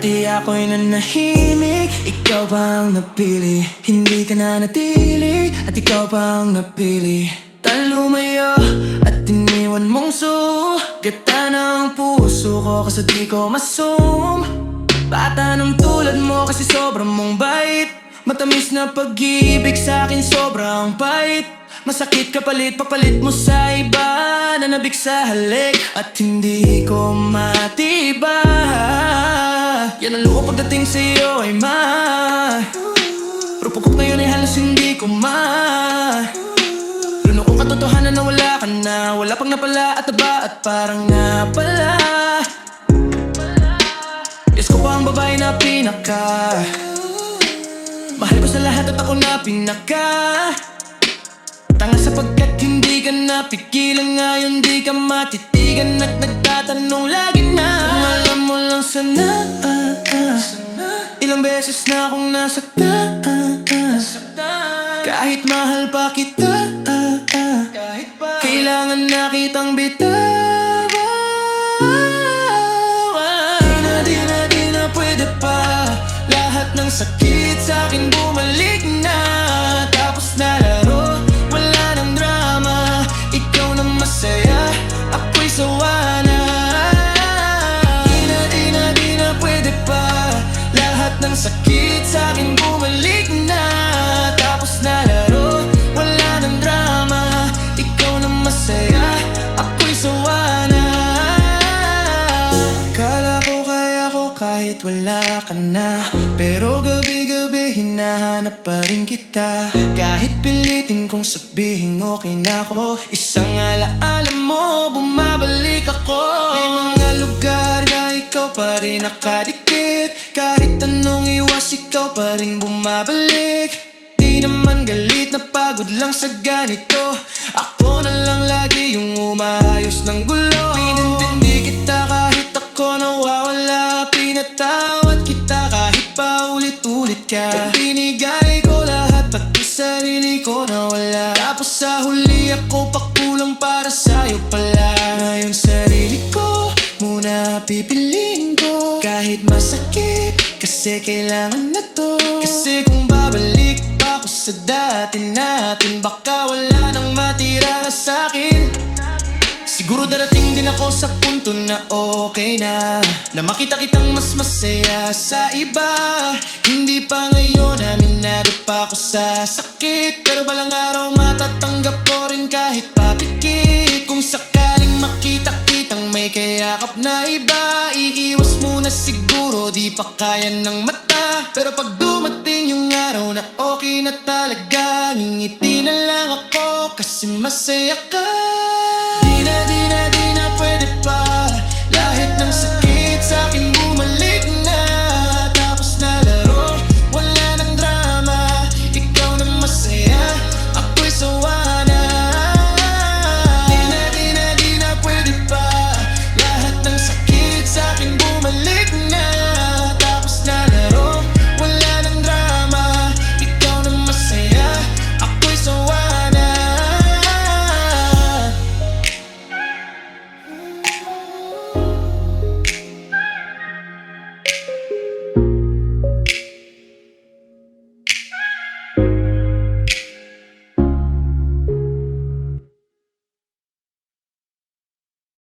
Dati ako'y nanahimik, ikaw pa ang napili. Hindi ka na natili, at ikaw pa ang napili. Lumayo at iniwan mong sugatan ang puso ko kasi di ko masum. Bata ng tulad mo kasi sobrang mong bait. Matamis na pag-ibig sa'kin sobrang pait. Masakit kapalit, papalit mo sa iba. Nanabik sa halik at hindi ko matiba. Yan ang luko pagdating sa'yo ay ma. Pero pagkok ngayon ay halos hindi ko luno kong katotohanan na wala ka na. Wala pang napala at taba at parang napala. Yes ko pa ang babae na pinaka mahal ko sa lahat at ako na pinaka tanga sapagkat hindi ka napigilan. Ngayon di ka matitigan at nagtatanong lagi na kung alam mo lang sana. Ilang beses na akong nasaktan. Kahit mahal pa kita, kailangan na kitang bitawan. Di na pwede pa. Lahat ng sakit sa'kin bumalik na. Tapos na laro, wala nang drama. Ikaw na masaya, ako'y sawa na. Di na pwede pa. Lahat ng sakit sa'kin bumalik na. Tapos na laro, wala nang drama. Ikaw na masaya, ako'y sawa na. Kala ko kaya ko kahit wala ka na. Pero gabi-gabi hinahanap pa rin kita. Kahit pilitin kong sabihin okay na ako, isang alaala mo, bumabalik ako. May mga lugar na ikaw pa rin nakadikit. Kahit anong iwas, ikaw pa rin bumabalik. Di naman galit na pagod lang sa ganito. Ako na lang lagi yung umaayos ng gulo. Pinintindi kita kahit ako nawawala. Pinatawad kita kahit paulit-ulit ka. Binigay ko lahat pati sarili ko nawala. Tapos sa huli ako pakulang para sa'yo pala. Ngayon sarili ko muna pipiliin ko. Kahit masakit kasi kailangan na to. Kasi kung babalik pa ako sa dati natin, baka wala nang matira na sa'kin. Siguro darating din ako sa punto na okay na makita kitang mas masaya sa iba. Hindi pa ngayon, aminado pa ako sa sakit. Pero balang araw matatanggap ko rin kahit papikit. Kung sakaling makita kitang may kayakap na iba, iiwas muna siguro, di pa kaya ng mata. Pero pag dumating yung araw na okay na talaga, ngingiti na lang ako kasi masaya ka.